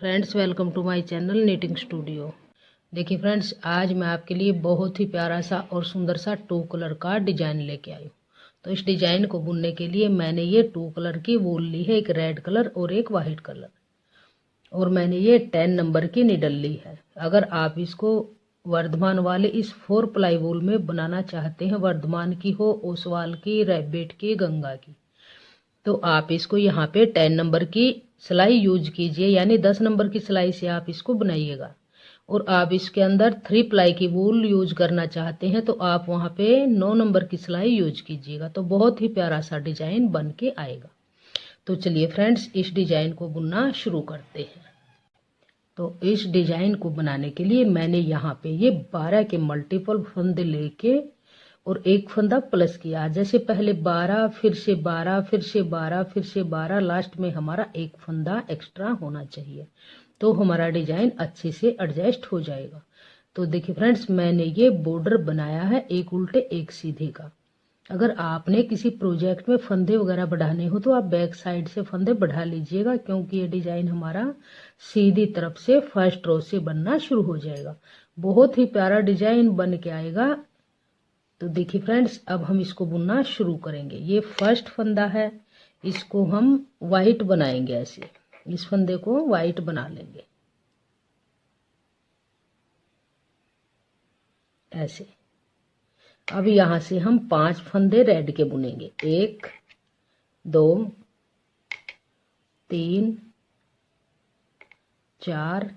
Friends, welcome to my channel knitting studio. देखिए friends, आज मैं आपके लिए बहुत ही प्यारा सा और सुंदर सा 2 कलर का डिजाइन लेके आई हूँ। तो इस डिजाइन को बुनने के लिए मैंने ये 2 कलर की वूल ली है, एक रेड कलर और एक वाइट कलर, और मैंने ये 10 नंबर की निडल ली है। अगर आप इसको वर्धमान वाले इस 4 प्लाई वूल में बनाना चाहते हैं, वर्धमान की हो, ओसवाल की, रैबिट की, गंगा की, तो आप इसको यहाँ पे 10 नंबर की सिलाई यूज कीजिए, यानी 10 नंबर की सिलाई से आप इसको बनाइएगा। और आप इसके अंदर 3 प्लाई की वूल यूज करना चाहते हैं तो आप वहाँ पे 9 नंबर की सिलाई यूज कीजिएगा, तो बहुत ही प्यारा सा डिजाइन बन के आएगा। तो चलिए फ्रेंड्स, इस डिजाइन को बुनना शुरू करते हैं। तो इस डिजाइन को बनाने के लिए मैंने यहाँ पे ये 12 के मल्टीपल फंदे लेके और एक फंदा प्लस किया। जैसे पहले 12, फिर से 12, फिर से 12, फिर से 12, लास्ट में हमारा एक फंदा एक्स्ट्रा होना चाहिए, तो हमारा डिजाइन अच्छे से एडजस्ट हो जाएगा। तो देखिए फ्रेंड्स, मैंने ये बॉर्डर बनाया है एक उल्टे एक सीधे का। अगर आपने किसी प्रोजेक्ट में फंदे वगैरह बढ़ाने हो तो आप बैक साइड से फंदे बढ़ा लीजिएगा, क्योंकि ये डिजाइन हमारा सीधी तरफ से फर्स्ट रो से बनना शुरू हो जाएगा। बहुत ही प्यारा डिजाइन बन के आएगा। तो देखिए फ्रेंड्स, अब हम इसको बुनना शुरू करेंगे। ये फर्स्ट फंदा है, इसको हम वाइट बनाएंगे। ऐसे इस फंदे को वाइट बना लेंगे ऐसे। अब यहां से हम 5 फंदे रेड के बुनेंगे। 1 2 3 4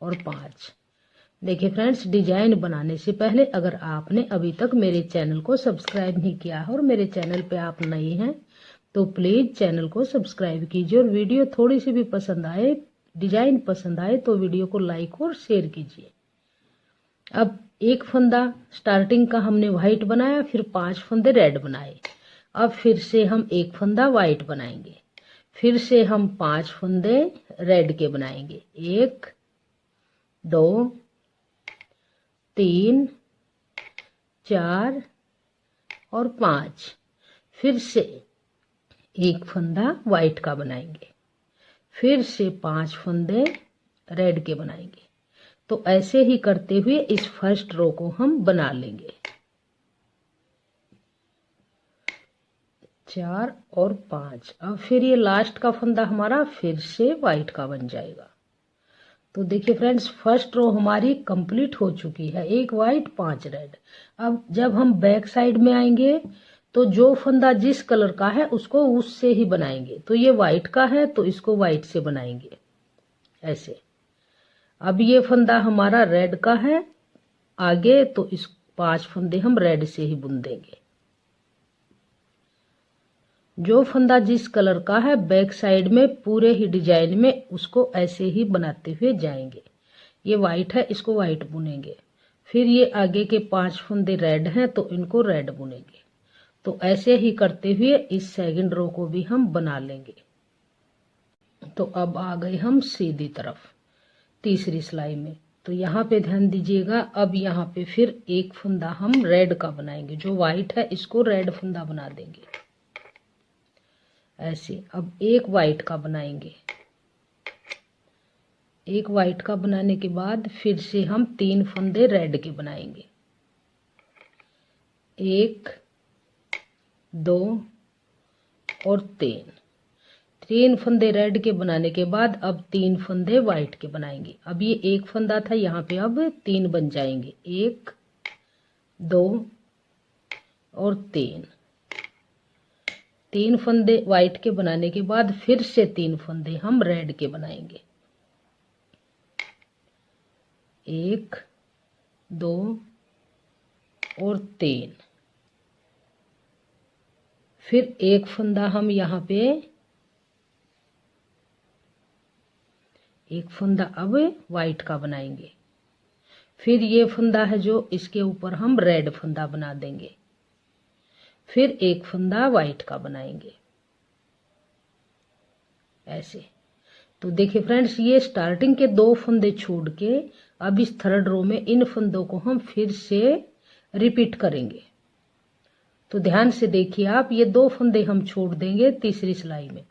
और 5। देखिए फ्रेंड्स, डिजाइन बनाने से पहले अगर आपने अभी तक मेरे चैनल को सब्सक्राइब नहीं किया है और मेरे चैनल पे आप नए हैं तो प्लीज चैनल को सब्सक्राइब कीजिए, और वीडियो थोड़ी सी भी पसंद आए, डिजाइन पसंद आए तो वीडियो को लाइक और शेयर कीजिए। अब एक फंदा स्टार्टिंग का हमने व्हाइट बनाया, फिर 5 फंदे रेड बनाए। अब फिर से हम एक फंदा व्हाइट बनाएंगे, फिर से हम 5 फंदे रेड के बनाएंगे। 1 2 3 4 और 5। फिर से एक फंदा व्हाइट का बनाएंगे, फिर से 5 फंदे रेड के बनाएंगे। तो ऐसे ही करते हुए इस फर्स्ट रो को हम बना लेंगे। 4 और 5। अब फिर ये लास्ट का फंदा हमारा फिर से व्हाइट का बन जाएगा। तो देखिए फ्रेंड्स, फर्स्ट रो हमारी कंप्लीट हो चुकी है, एक व्हाइट 5 रेड। अब जब हम बैक साइड में आएंगे तो जो फंदा जिस कलर का है उसको उससे ही बनाएंगे। तो ये व्हाइट का है तो इसको व्हाइट से बनाएंगे ऐसे। अब ये फंदा हमारा रेड का है आगे, तो इस 5 फंदे हम रेड से ही बुन देंगे। जो फंदा जिस कलर का है बैक साइड में पूरे ही डिजाइन में उसको ऐसे ही बनाते हुए जाएंगे। ये व्हाइट है, इसको व्हाइट बुनेंगे, फिर ये आगे के 5 फंदे रेड हैं तो इनको रेड बुनेंगे। तो ऐसे ही करते हुए इस सेकंड रो को भी हम बना लेंगे। तो अब आ गए हम सीधी तरफ तीसरी सिलाई में। तो यहाँ पे ध्यान दीजिएगा, अब यहाँ पे फिर एक फंदा हम रेड का बनाएंगे। जो व्हाइट है इसको रेड फंदा बना देंगे ऐसे। अब एक व्हाइट का बनाएंगे। एक व्हाइट का बनाने के बाद फिर से हम 3 फंदे रेड के बनाएंगे। 1 2 और 3 फंदे रेड के बनाने के बाद अब 3 फंदे व्हाइट के बनाएंगे। अब ये एक फंदा था, यहाँ पे अब 3 बन जाएंगे। 1 2 और 3 फंदे व्हाइट के बनाने के बाद फिर से 3 फंदे हम रेड के बनाएंगे। 1 2 और 3। फिर एक फंदा हम यहाँ पे, एक फंदा अब व्हाइट का बनाएंगे। फिर ये फंदा है जो इसके ऊपर हम रेड फंदा बना देंगे, फिर एक फंदा व्हाइट का बनाएंगे ऐसे। तो देखिए फ्रेंड्स, ये स्टार्टिंग के 2 फंदे छोड़ के अब इस थर्ड रो में इन फंदों को हम फिर से रिपीट करेंगे। तो ध्यान से देखिए आप, ये 2 फंदे हम छोड़ देंगे तीसरी सिलाई में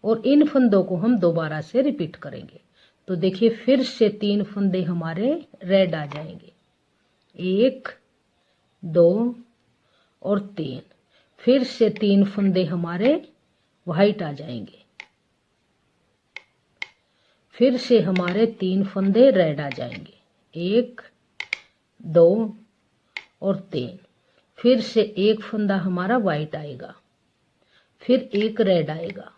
और इन फंदों को हम दोबारा से रिपीट करेंगे। तो देखिए फिर से 3 फंदे हमारे रेड आ जाएंगे, 1 2 और 3। फिर से 3 फंदे हमारे वाइट आ जाएंगे, फिर से हमारे 3 फंदे रेड आ जाएंगे, 1 2 और 3। फिर से 1 फंदा हमारा वाइट आएगा, फिर 1 रेड आएगा,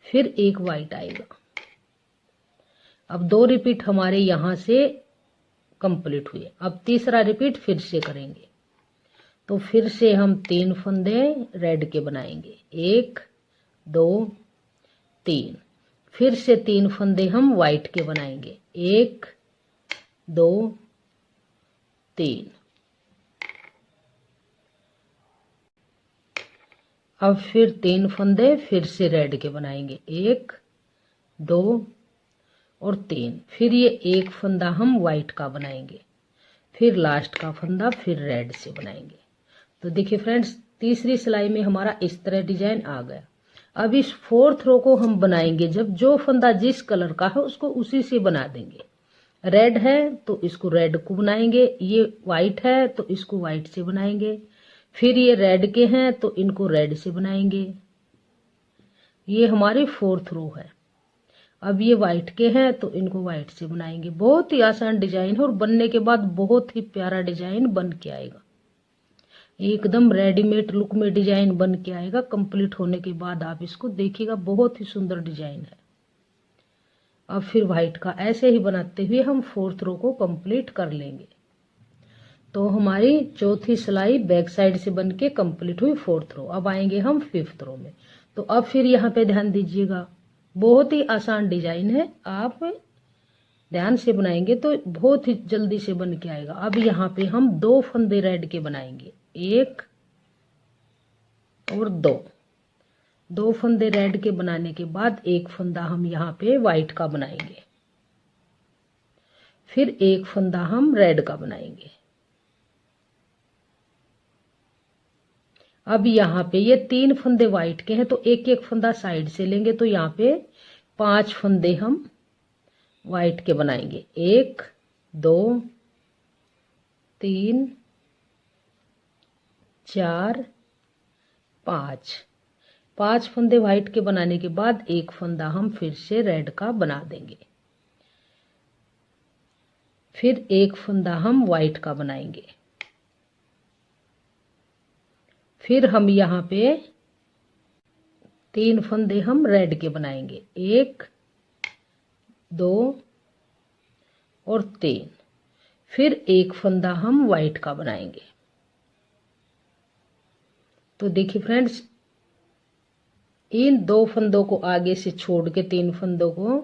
फिर 1 वाइट आएगा। अब 2 रिपीट हमारे यहां से कंप्लीट हुए। अब तीसरा रिपीट फिर से करेंगे। तो फिर से हम 3 फंदे रेड के बनाएंगे, 1 2 3। फिर से 3 फंदे हम वाइट के बनाएंगे, 1 2 3। अब फिर 3 फंदे फिर से रेड के बनाएंगे, 1 2 और 3। फिर ये 1 फंदा हम वाइट का बनाएंगे, फिर लास्ट का फंदा फिर रेड से बनाएंगे। तो देखिए फ्रेंड्स, तीसरी सिलाई में हमारा इस तरह डिजाइन आ गया। अब इस 4th रो को हम बनाएंगे, जब जो फंदा जिस कलर का है उसको उसी से बना देंगे। रेड है तो इसको रेड को बनाएंगे, ये वाइट है तो इसको वाइट से बनाएंगे, फिर ये रेड के हैं तो इनको रेड से बनाएंगे। ये हमारी 4th रो है। अब ये वाइट के हैं तो इनको वाइट से बनाएंगे। बहुत ही आसान डिजाइन है और बनने के बाद बहुत ही प्यारा डिजाइन बन के आएगा, एकदम रेडीमेड लुक में डिजाइन बन के आएगा। कंप्लीट होने के बाद आप इसको देखिएगा, बहुत ही सुंदर डिजाइन है। अब फिर व्हाइट का ऐसे ही बनाते हुए हम 4th रो को कंप्लीट कर लेंगे। तो हमारी चौथी सिलाई बैक साइड से बन के कंप्लीट हुई 4th रो। अब आएंगे हम 5th रो में। तो अब फिर यहाँ पे ध्यान दीजिएगा, बहुत ही आसान डिजाइन है, आप ध्यान से बनाएंगे तो बहुत ही जल्दी से बन के आएगा। अब यहाँ पे हम 2 फंदे रेड के बनाएंगे, 1 और 2। 2 फंदे रेड के बनाने के बाद 1 फंदा हम यहाँ पे वाइट का बनाएंगे, फिर 1 फंदा हम रेड का बनाएंगे। अब यहाँ पे ये 3 फंदे वाइट के हैं तो एक एक फंदा साइड से लेंगे, तो यहाँ पे 5 फंदे हम वाइट के बनाएंगे, 1 2 3 4 5। 5 फंदे वाइट के बनाने के बाद 1 फंदा हम फिर से रेड का बना देंगे, फिर 1 फंदा हम वाइट का बनाएंगे। फिर हम यहाँ पे 3 फंदे हम रेड के बनाएंगे, 1 2 और 3। फिर 1 फंदा हम वाइट का बनाएंगे। तो देखिए फ्रेंड्स, इन 2 फंदों को आगे से छोड़ के 3 फंदों को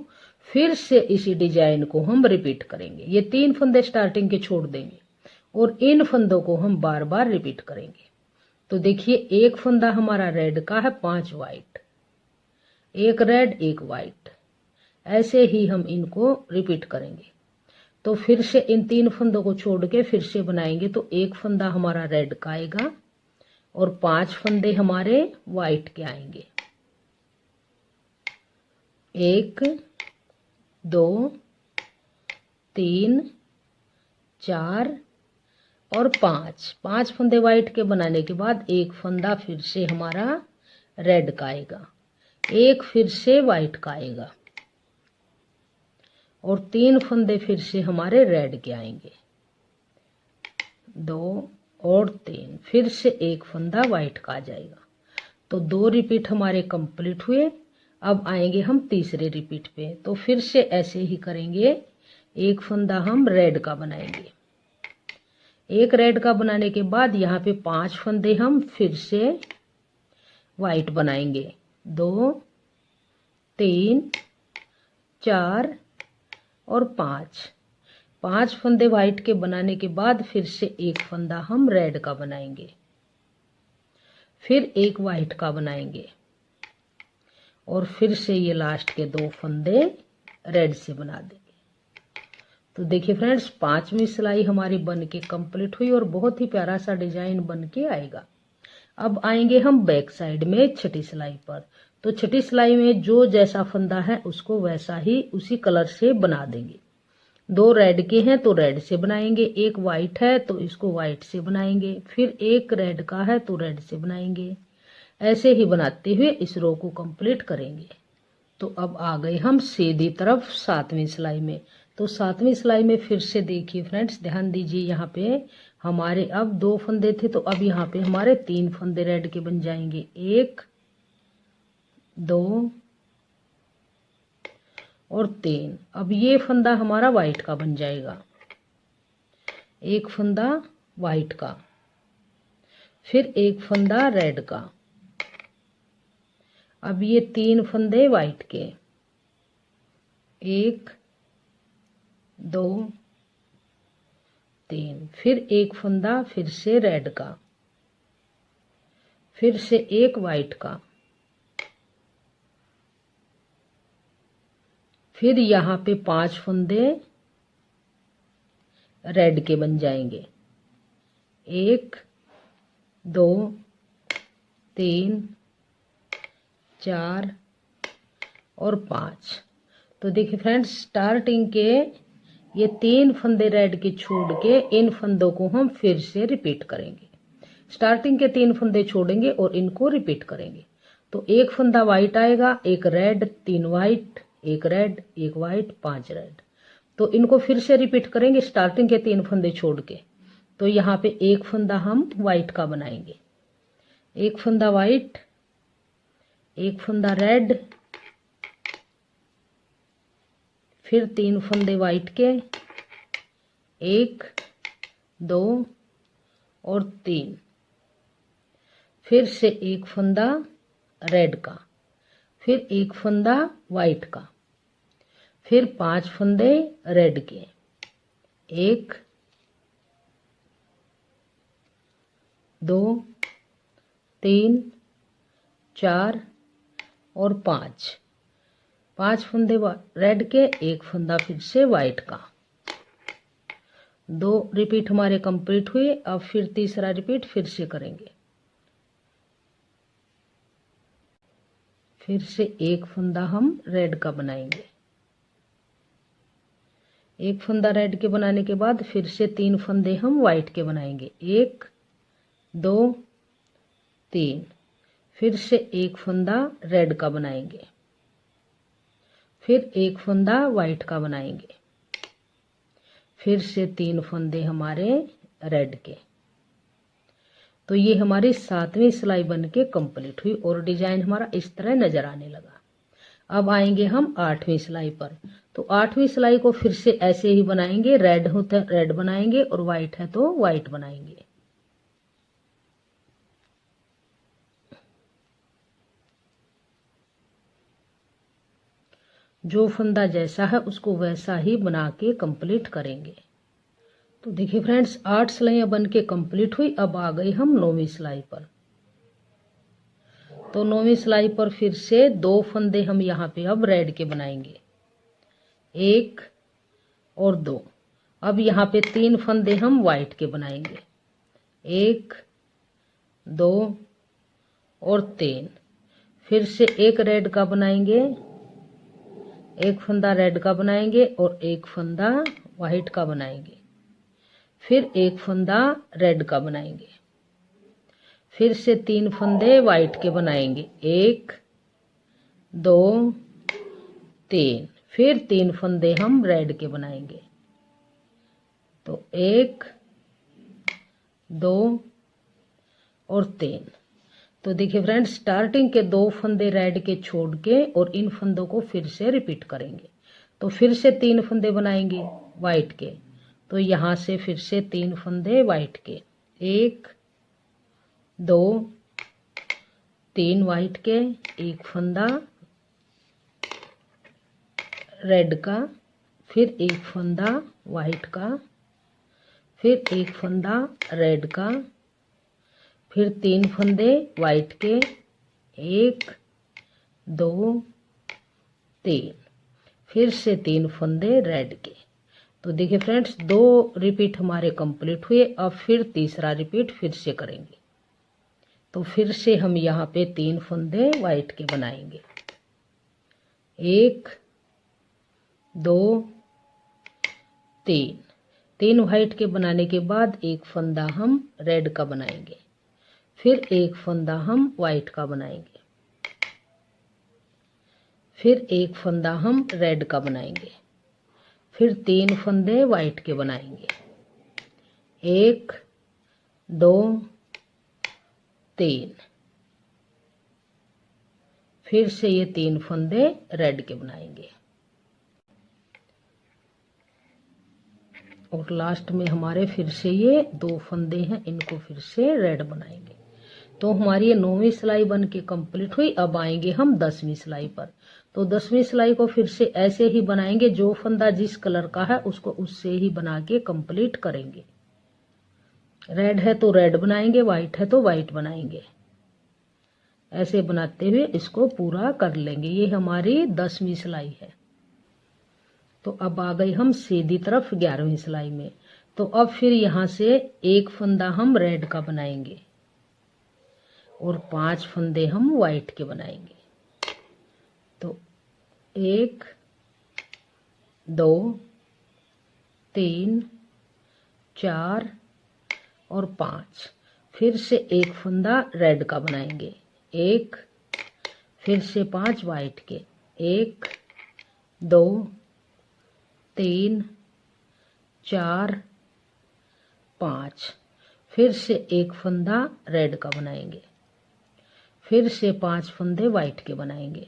फिर से इसी डिजाइन को हम रिपीट करेंगे। ये 3 फंदे स्टार्टिंग के छोड़ देंगे और इन फंदों को हम बार बार रिपीट करेंगे। तो देखिए 1 फंदा हमारा रेड का है, 5 वाइट, 1 रेड 1 वाइट, ऐसे ही हम इनको रिपीट करेंगे। तो फिर से इन 3 फंदों को छोड़ के फिर से बनाएंगे, तो 1 फंदा हमारा रेड का आएगा और 5 फंदे हमारे वाइट के आएंगे, 1 2 3 4 और 5 फंदे वाइट के बनाने के बाद 1 फंदा फिर से हमारा रेड का आएगा, 1 फिर से वाइट का आएगा और 3 फंदे फिर से हमारे रेड के आएंगे, 2 और 3। फिर से 1 फंदा वाइट का आ जाएगा। तो 2 रिपीट हमारे कंप्लीट हुए। अब आएंगे हम तीसरे रिपीट पे। तो फिर से ऐसे ही करेंगे, 1 फंदा हम रेड का बनाएंगे, 1 रेड का बनाने के बाद यहाँ पे 5 फंदे हम फिर से वाइट बनाएंगे, 2 3 4 और 5 फंदे वाइट के बनाने के बाद फिर से 1 फंदा हम रेड का बनाएंगे, फिर 1 वाइट का बनाएंगे और फिर से ये लास्ट के 2 फंदे रेड से बना देंगे। तो देखिए फ्रेंड्स, 5वीं सिलाई हमारी बन के कंप्लीट हुई और बहुत ही प्यारा सा डिजाइन बन के आएगा। अब आएंगे हम बैक साइड में 6ठी सिलाई पर। तो छठी सिलाई में जो जैसा फंदा है उसको वैसा ही उसी कलर से बना देंगे। 2 रेड के हैं तो रेड से बनाएंगे, एक वाइट है तो इसको वाइट से बनाएंगे, फिर एक रेड का है तो रेड से बनाएंगे। ऐसे ही बनाते हुए इस रो को कंप्लीट करेंगे। तो अब आ गए हम सीधी तरफ 7वीं सिलाई में। तो 7वीं सिलाई में फिर से देखिए फ्रेंड्स, ध्यान दीजिए, यहाँ पे हमारे अब 2 फंदे थे तो अब यहाँ पे हमारे 3 फंदे रेड के बन जाएंगे, 1 2 और 3। अब ये फंदा हमारा वाइट का बन जाएगा, एक फंदा वाइट का, फिर एक फंदा रेड का। अब ये 3 फंदे वाइट के, 1 2 3, फिर एक फंदा फिर से रेड का, फिर से एक वाइट का, फिर यहाँ पे 5 फंदे रेड के बन जाएंगे, 1 2 3 4 और 5। तो देखिए फ्रेंड्स, स्टार्टिंग के ये 3 फंदे रेड के छोड़ के इन फंदों को हम फिर से रिपीट करेंगे। स्टार्टिंग के 3 फंदे छोड़ेंगे और इनको रिपीट करेंगे। तो एक फंदा वाइट आएगा, एक रेड, 3 वाइट, एक रेड, एक वाइट, 5 रेड। तो इनको फिर से रिपीट करेंगे स्टार्टिंग के 3 फंदे छोड़ के। तो यहाँ पे एक फंदा हम वाइट का बनाएंगे, एक फंदा वाइट, एक फंदा रेड, फिर 3 फंदे वाइट के, 1 2 और 3, फिर से एक फंदा रेड का, फिर एक फंदा वाइट का, फिर 5 फंदे रेड के, 1 2 3 4 और 5 फंदे रेड के, एक फंदा फिर से वाइट का। 2 रिपीट हमारे कंप्लीट हुए। अब फिर तीसरा रिपीट फिर से करेंगे। फिर से एक फंदा हम रेड का बनाएंगे, एक फंदा रेड के बनाने के बाद फिर से 3 फंदे हम वाइट के बनाएंगे, 1 2 3, फिर से एक फंदा रेड का बनाएंगे, फिर एक फंदा वाइट का बनाएंगे, फिर से 3 फंदे हमारे रेड के। तो ये हमारी 7वीं सिलाई बन के कंप्लीट हुई और डिजाइन हमारा इस तरह नजर आने लगा। अब आएंगे हम 8वीं सिलाई पर। तो 8वीं सिलाई को फिर से ऐसे ही बनाएंगे, रेड हो तो रेड बनाएंगे और वाइट है तो वाइट बनाएंगे। जो फंदा जैसा है उसको वैसा ही बना के कंप्लीट करेंगे। तो देखिए फ्रेंड्स, 8 सिलाइयां बन के कंप्लीट हुई। अब आ गई हम 9वीं सिलाई पर। तो 9वीं सिलाई पर फिर से 2 फंदे हम यहाँ पे अब रेड के बनाएंगे, 1 और 2। अब यहाँ पे 3 फंदे हम वाइट के बनाएंगे, 1 2 और 3, फिर से एक रेड का बनाएंगे, एक फंदा रेड का बनाएंगे और एक फंदा वाइट का बनाएंगे, फिर एक फंदा रेड का बनाएंगे, फिर से 3 फंदे वाइट के बनाएंगे, 1 2 3, फिर 3 फंदे हम रेड के बनाएंगे। तो 1 2 और 3। तो देखिए फ्रेंड्स, स्टार्टिंग के 2 फंदे रेड के छोड़ के और इन फंदों को फिर से रिपीट करेंगे। तो फिर से 3 फंदे बनाएंगे वाइट के। तो यहाँ से फिर से 3 फंदे वाइट के, 1 2 3 वाइट के, एक फंदा रेड का, फिर एक फंदा वाइट का, फिर एक फंदा रेड का, फिर 3 फंदे वाइट के, 1 2 3, फिर से 3 फंदे रेड के। तो देखिए फ्रेंड्स, 2 रिपीट हमारे कंप्लीट हुए। अब फिर तीसरा रिपीट फिर से करेंगे। तो फिर से हम यहाँ पे 3 फंदे वाइट के बनाएंगे। 1 2 3। 3 वाइट के बनाने के बाद एक फंदा हम रेड का बनाएंगे, फिर एक फंदा हम वाइट का बनाएंगे, फिर एक फंदा हम रेड का बनाएंगे, फिर 3 फंदे वाइट के बनाएंगे। 1 2 3। फिर से ये 3 फंदे रेड के बनाएंगे और लास्ट में हमारे फिर से ये 2 फंदे हैं, इनको फिर से रेड बनाएंगे। तो हमारी ये 9वीं सिलाई बन के कंप्लीट हुई। अब आएंगे हम 10वीं सिलाई पर। तो 10वीं सिलाई को फिर से ऐसे ही बनाएंगे, जो फंदा जिस कलर का है उसको उससे ही बना के कंप्लीट करेंगे। रेड है तो रेड बनाएंगे, व्हाइट है तो व्हाइट बनाएंगे। ऐसे बनाते हुए इसको पूरा कर लेंगे। ये हमारी 10वीं सिलाई है। तो अब आ गई हम सीधी तरफ 11वीं सिलाई में। तो अब फिर यहाँ से एक फंदा हम रेड का बनाएंगे और 5 फंदे हम व्हाइट के बनाएंगे। तो 1 2 3 4 और 5। फिर से एक फंदा रेड का बनाएंगे, 1, फिर से 5 व्हाइट के, 1 2 3 4 5। फिर से एक फंदा रेड का बनाएंगे, फिर से 5 फंदे व्हाइट के बनाएंगे।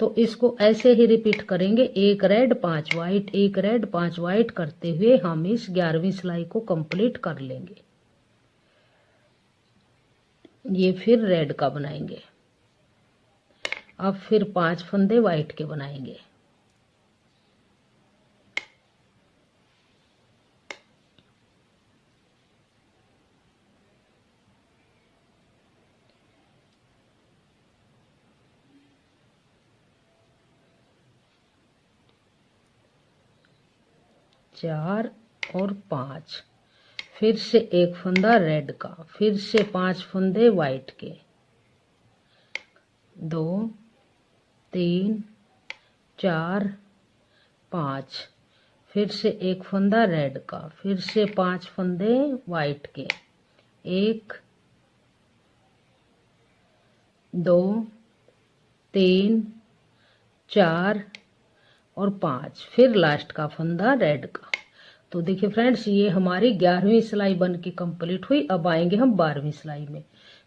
तो इसको ऐसे ही रिपीट करेंगे, 1 रेड 5 व्हाइट, 1 रेड 5 व्हाइट करते हुए हम इस 11वीं सिलाई को कंप्लीट कर लेंगे। ये फिर रेड का बनाएंगे। अब फिर 5 फंदे व्हाइट के बनाएंगे, चार और 5। फिर से एक फंदा रेड का, फिर से 5 फंदे व्हाइट के, 2 3 4 5। फिर से एक फंदा रेड का, फिर से 5 फंदे व्हाइट के, 1 2 3 4 और 5। फिर लास्ट का फंदा रेड का। तो देखिए फ्रेंड्स, ये हमारी 11वीं सिलाई बन के कंप्लीट हुई। अब आएंगे हम 12वीं सिलाई में।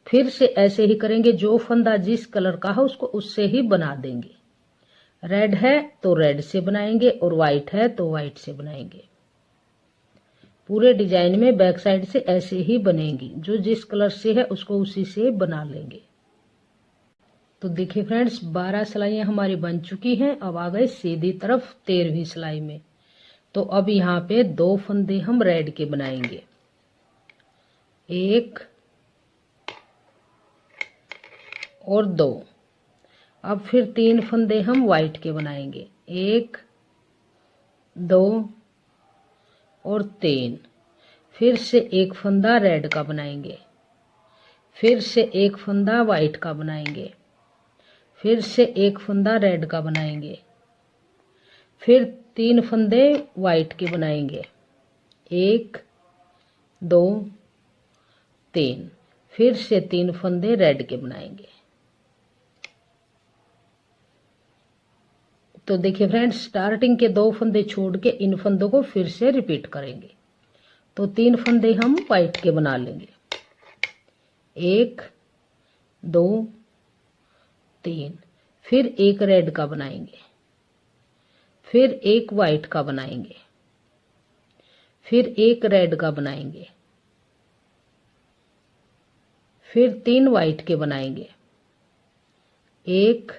फिर से ऐसे ही करेंगे, जो फंदा जिस कलर का है उसको उससे ही बना देंगे। रेड है तो रेड से बनाएंगे और व्हाइट है तो व्हाइट से बनाएंगे। पूरे डिजाइन में बैक साइड से ऐसे ही बनेगी, जो जिस कलर से है उसको उसी से बना लेंगे। तो देखिए फ्रेंड्स, 12 सिलाइयाँ हमारी बन चुकी हैं। अब आ गए सीधी तरफ 13वीं सिलाई में। तो अब यहाँ पे 2 फंदे हम रेड के बनाएंगे, 1 और 2। अब फिर 3 फंदे हम व्हाइट के बनाएंगे, 1 2 और 3। फिर से एक फंदा रेड का बनाएंगे, फिर से एक फंदा व्हाइट का बनाएंगे, फिर से एक फंदा रेड का बनाएंगे, फिर 3 फंदे व्हाइट के बनाएंगे, 1 2 3। फिर से 3 फंदे रेड के बनाएंगे। तो देखिए फ्रेंड्स, स्टार्टिंग के 2 फंदे छोड़ के इन फंदों को फिर से रिपीट करेंगे। तो 3 फंदे हम व्हाइट के बना लेंगे, 1 2 3। फिर एक रेड का बनाएंगे, फिर एक व्हाइट का बनाएंगे, फिर एक रेड का बनाएंगे, फिर 3 व्हाइट के बनाएंगे, 1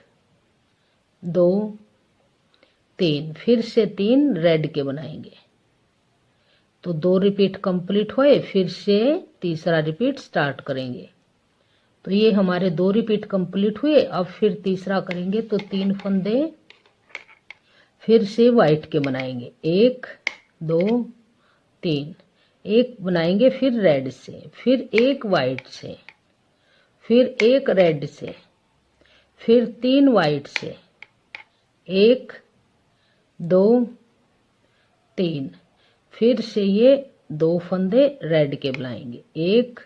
2 3। फिर से 3 रेड के बनाएंगे। तो 2 रिपीट कंप्लीट हुए, फिर से तीसरा रिपीट स्टार्ट करेंगे। तो ये हमारे 2 रिपीट कंप्लीट हुए। अब फिर तीसरा करेंगे। तो 3 फंदे फिर से व्हाइट के बनाएंगे, 1 2 3। एक बनाएंगे फिर रेड से, फिर एक व्हाइट से, फिर एक रेड से, फिर 3 वाइट से, 1 2 3, फिर से ये 2 फंदे रेड के बनाएंगे, 1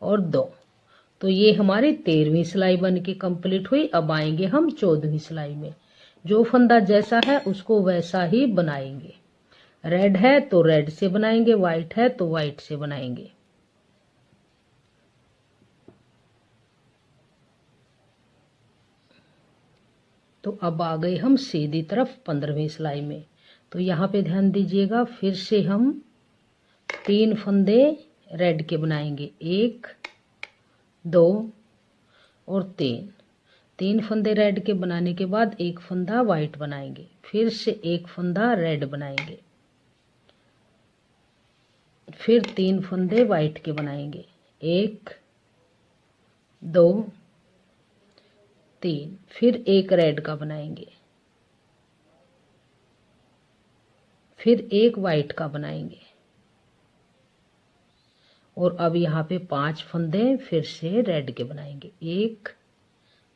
और 2। तो ये हमारी 13वीं सिलाई बन के कंप्लीट हुई। अब आएंगे हम 14वीं सिलाई में। जो फंदा जैसा है उसको वैसा ही बनाएंगे। रेड है तो रेड से बनाएंगे, वाइट है तो वाइट से बनाएंगे। तो अब आ गए हम सीधी तरफ 15वीं सिलाई में। तो यहाँ पे ध्यान दीजिएगा, फिर से हम 3 फंदे रेड के बनाएंगे, 1 2 और 3 फंदे रेड के बनाने के बाद एक फंदा वाइट बनाएंगे, फिर से एक फंदा रेड बनाएंगे, फिर 3 फंदे वाइट के बनाएंगे, 1 2 3, फिर एक रेड का बनाएंगे, फिर एक वाइट का बनाएंगे। और अब यहाँ पे 5 फंदे फिर से रेड के बनाएंगे, 1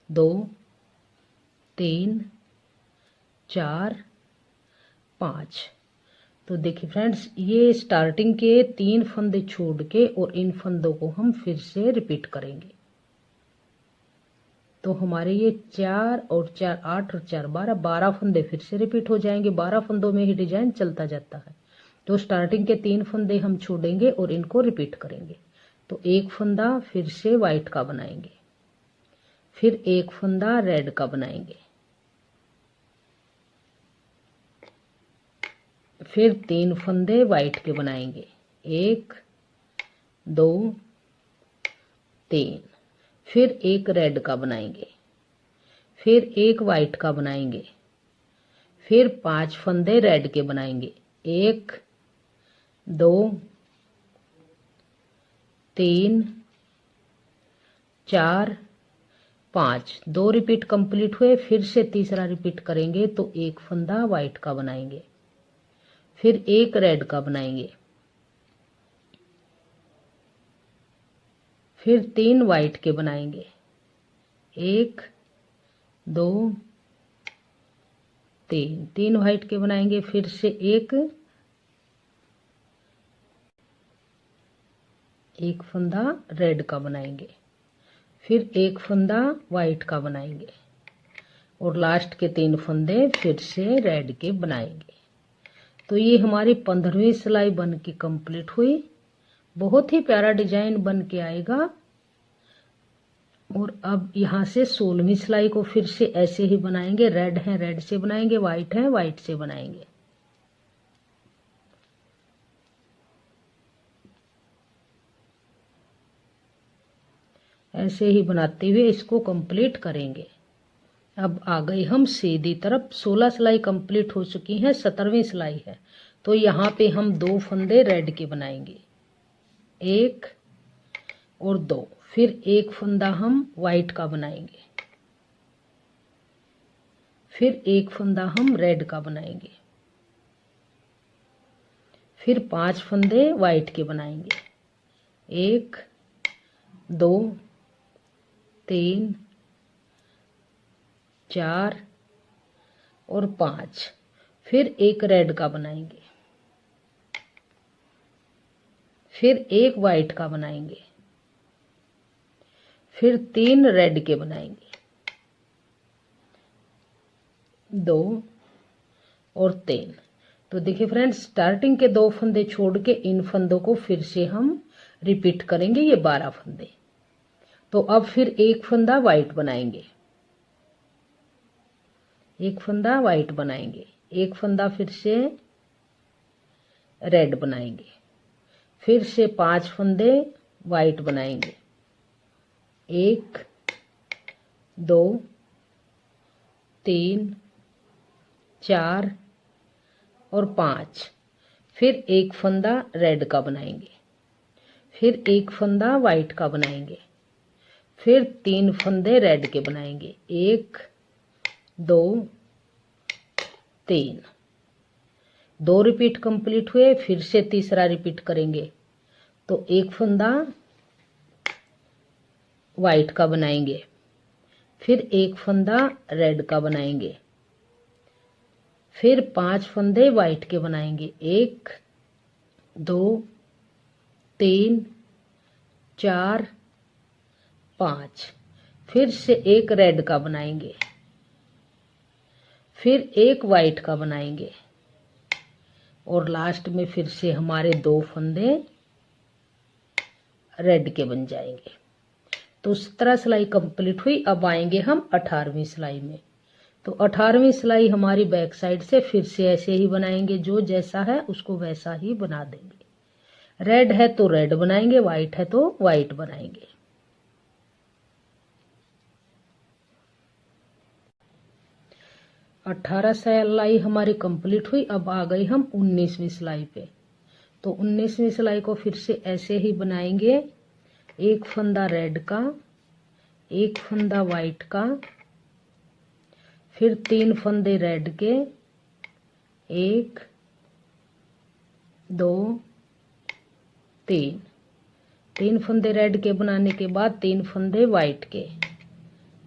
2 3 4 5। तो देखिए फ्रेंड्स, ये स्टार्टिंग के 3 फंदे छोड़ के और इन फंदों को हम फिर से रिपीट करेंगे। तो हमारे ये 4 और 4 8 और 4 12 फंदे फिर से रिपीट हो जाएंगे। 12 फंदों में ही डिजाइन चलता जाता है। तो स्टार्टिंग के 3 फंदे हम छोड़ेंगे और इनको रिपीट करेंगे। तो एक फंदा फिर से वाइट का बनाएंगे, फिर एक फंदा रेड का बनाएंगे, फिर 3 फंदे वाइट के बनाएंगे, 1 2 3, फिर एक रेड का बनाएंगे, फिर एक वाइट का बनाएंगे, फिर 5 फंदे रेड के बनाएंगे, 1 2 3 4 5। 2 रिपीट कंप्लीट हुए, फिर से तीसरा रिपीट करेंगे। तो एक फंदा वाइट का बनाएंगे, फिर एक रेड का बनाएंगे, फिर 3 वाइट के बनाएंगे, 1 2 3, 3 वाइट के बनाएंगे, फिर से एक फंदा रेड का बनाएंगे, फिर एक फंदा वाइट का बनाएंगे और लास्ट के 3 फंदे फिर से रेड के बनाएंगे। तो ये हमारी 15वीं सिलाई बन के कंप्लीट हुई। बहुत ही प्यारा डिजाइन बन के आएगा। और अब यहाँ से 16वीं सिलाई को फिर से ऐसे ही बनाएंगे। रेड है रेड से बनाएंगे, वाइट है वाइट से बनाएंगे। ऐसे ही बनाते हुए इसको कंप्लीट करेंगे। अब आ गए हम सीधी तरफ। 16 सिलाई कंप्लीट हो चुकी है, 17वीं सिलाई है। तो यहाँ पे हम 2 फंदे रेड के बनाएंगे, 1 और 2, फिर एक फंदा हम वाइट का बनाएंगे, फिर एक फंदा हम रेड का बनाएंगे, फिर 5 फंदे वाइट के बनाएंगे, 1 2 3 4 और 5, फिर एक रेड का बनाएंगे, फिर एक वाइट का बनाएंगे, फिर 3 रेड के बनाएंगे, 2 और 3। तो देखिए फ्रेंड्स, स्टार्टिंग के 2 फंदे छोड़ के इन फंदों को फिर से हम रिपीट करेंगे, ये 12 फंदे। तो अब फिर एक फंदा वाइट बनाएंगे, एक फंदा वाइट बनाएंगे, एक फंदा फिर से रेड बनाएंगे, फिर से 5 फंदे वाइट बनाएंगे, 1 2 3 4 और 5, फिर एक फंदा रेड का बनाएंगे, फिर एक फंदा वाइट का बनाएंगे, फिर 3 फंदे रेड के बनाएंगे, 1 2 3। 2 रिपीट कंप्लीट हुए, फिर से तीसरा रिपीट करेंगे। तो एक फंदा वाइट का बनाएंगे, फिर एक फंदा रेड का बनाएंगे, फिर 5 फंदे वाइट के बनाएंगे। 1 2 3 4 5। फिर से एक रेड का बनाएंगे, फिर एक वाइट का बनाएंगे और लास्ट में फिर से हमारे 2 फंदे रेड के बन जाएंगे। तो 17 सिलाई कंप्लीट हुई। अब आएंगे हम 18वीं सिलाई में। तो 18वीं सिलाई हमारी बैक साइड से फिर से ऐसे ही बनाएंगे, जो जैसा है उसको वैसा ही बना देंगे। रेड है तो रेड बनाएंगे, वाइट है तो वाइट बनाएंगे। अठारह सिलाई हमारी कंप्लीट हुई। अब आ गई हम 19वीं सिलाई पे। तो 19वीं सिलाई को फिर से ऐसे ही बनाएंगे। एक फंदा रेड का, एक फंदा वाइट का, फिर 3 फंदे रेड के, 1 2 3। 3 फंदे रेड के बनाने के बाद 3 फंदे वाइट के,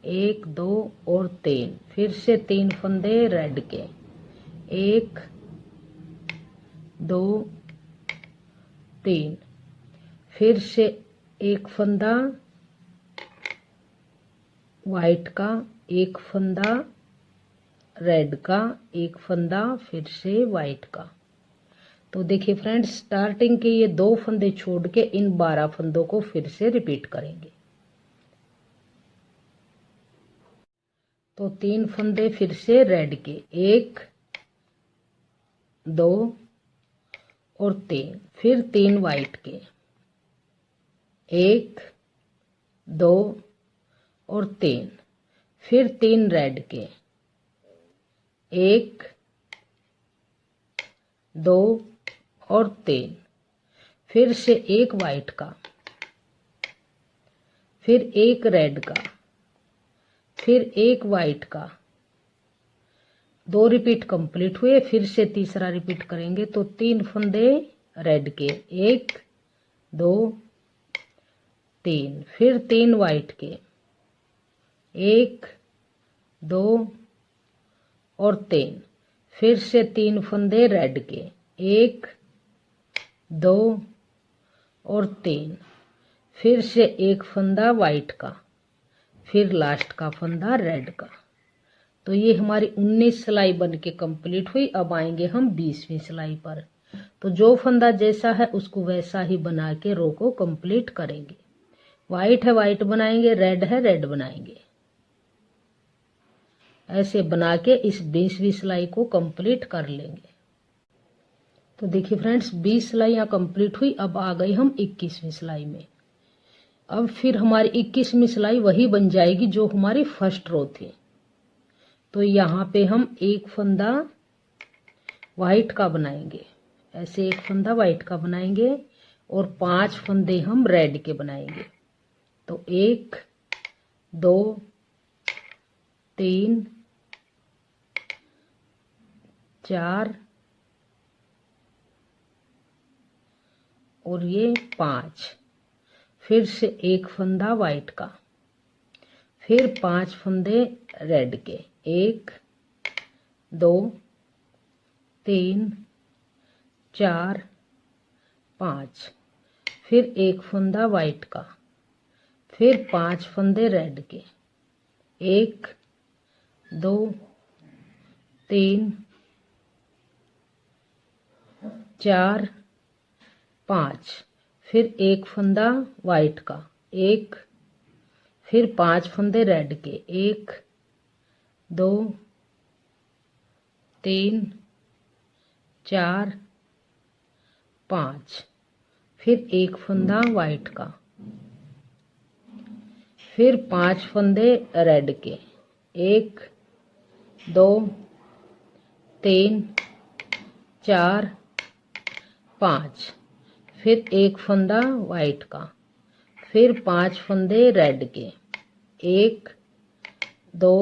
1 2 और 3। फिर से 3 फंदे रेड के, 1 2 3। फिर से एक फंदा वाइट का, एक फंदा रेड का, एक फंदा फिर से वाइट का। तो देखिए फ्रेंड्स, स्टार्टिंग के ये 2 फंदे छोड़ के इन 12 फंदों को फिर से रिपीट करेंगे। तो 3 फंदे फिर से रेड के, 1 2 और 3। फिर 3 वाइट के, 1 2 और 3। फिर 3 रेड के, 1 2 और 3। फिर से एक वाइट का, फिर एक रेड का, फिर एक वाइट का। 2 रिपीट कंप्लीट हुए। फिर से तीसरा रिपीट करेंगे। तो 3 फंदे रेड के, 1 2 3। फिर 3 वाइट के, 1 2 और 3। फिर से 3 फंदे रेड के, 1 2 और 3। फिर से एक फंदा वाइट का, फिर लास्ट का फंदा रेड का। तो ये हमारी 19 सिलाई बन के कंप्लीट हुई। अब आएंगे हम 20वीं सिलाई पर। तो जो फंदा जैसा है उसको वैसा ही बना के रो को कंप्लीट करेंगे। वाइट है वाइट बनाएंगे, रेड है रेड बनाएंगे। ऐसे बना के इस 20वीं सिलाई को कंप्लीट कर लेंगे। तो देखिए फ्रेंड्स, 20 सिलाइयाँ कंप्लीट हुई। अब आ गई हम 21वीं सिलाई में। अब फिर हमारी 21वीं सिलाई वही बन जाएगी जो हमारी फर्स्ट रो थी। तो यहाँ पे हम एक फंदा वाइट का बनाएंगे, ऐसे एक फंदा वाइट का बनाएंगे और 5 फंदे हम रेड के बनाएंगे। तो 1 2 3 4 और ये 5। फिर से एक फंदा वाइट का, फिर 5 फंदे रेड के, 1 2 3 4 5। फिर एक फंदा वाइट का, फिर 5 फंदे रेड के, 1 2 3 4 5। फिर एक फंदा वाइट का, 1। फिर 5 फंदे रेड के, 1 2 3 4 5। फिर एक फंदा वाइट का, फिर 5 फंदे रेड के, 1 2 3 4 5। फिर एक फंदा वाइट का, फिर 5 फंदे रेड के, 1 2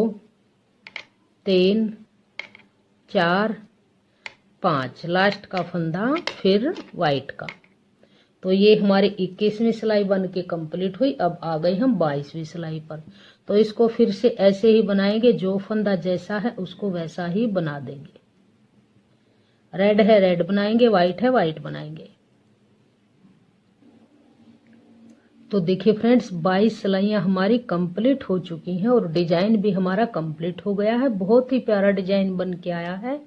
3 4 5। लास्ट का फंदा फिर वाइट का। तो ये हमारी 21वीं सिलाई बन के कंप्लीट हुई। अब आ गए हम 22वीं सिलाई पर। तो इसको फिर से ऐसे ही बनाएंगे, जो फंदा जैसा है उसको वैसा ही बना देंगे। रेड है रेड बनाएंगे, व्हाइट है व्हाइट बनाएंगे। तो देखिए फ्रेंड्स 22 सिलाइयां हमारी कंप्लीट हो चुकी हैं और डिजाइन भी हमारा कंप्लीट हो गया है। बहुत ही प्यारा डिजाइन बन के आया है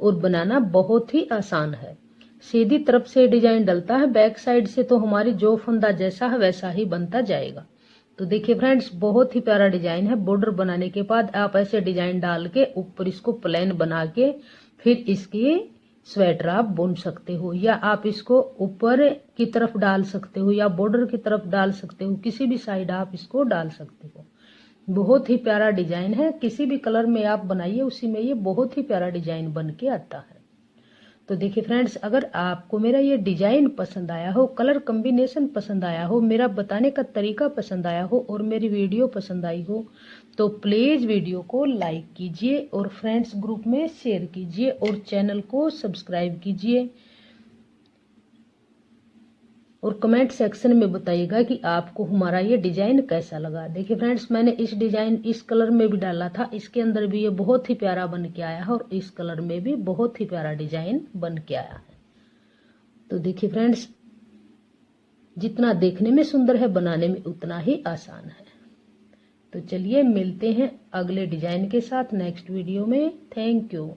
और बनाना बहुत ही आसान है। सीधी तरफ से डिजाइन डलता है, बैक साइड से तो हमारी जो फंदा जैसा है वैसा ही बनता जाएगा। तो देखिए फ्रेंड्स बहुत ही प्यारा डिजाइन है। बॉर्डर बनाने के बाद आप ऐसे डिजाइन डाल के ऊपर इसको प्लेन बना के फिर इसकी स्वेटर आप बुन सकते हो, या आप इसको ऊपर की तरफ डाल सकते हो या बॉर्डर की तरफ डाल सकते हो, किसी भी साइड आप इसको डाल सकते हो। बहुत ही प्यारा डिजाइन है, किसी भी कलर में आप बनाइए उसी में ये बहुत ही प्यारा डिजाइन बन के आता है। तो देखिए फ्रेंड्स अगर आपको मेरा ये डिजाइन पसंद आया हो, कलर कॉम्बिनेशन पसंद आया हो, मेरा बताने का तरीका पसंद आया हो और मेरी वीडियो पसंद आई हो, तो प्लीज वीडियो को लाइक कीजिए और फ्रेंड्स ग्रुप में शेयर कीजिए और चैनल को सब्सक्राइब कीजिए और कमेंट सेक्शन में बताइएगा कि आपको हमारा ये डिजाइन कैसा लगा। देखिए फ्रेंड्स मैंने इस डिजाइन इस कलर में भी डाला था, इसके अंदर भी ये बहुत ही प्यारा बन के आया है और इस कलर में भी बहुत ही प्यारा डिजाइन बन के आया है। तो देखिए फ्रेंड्स जितना देखने में सुंदर है बनाने में उतना ही आसान है। तो चलिए मिलते हैं अगले डिजाइन के साथ नेक्स्ट वीडियो में। Thank you.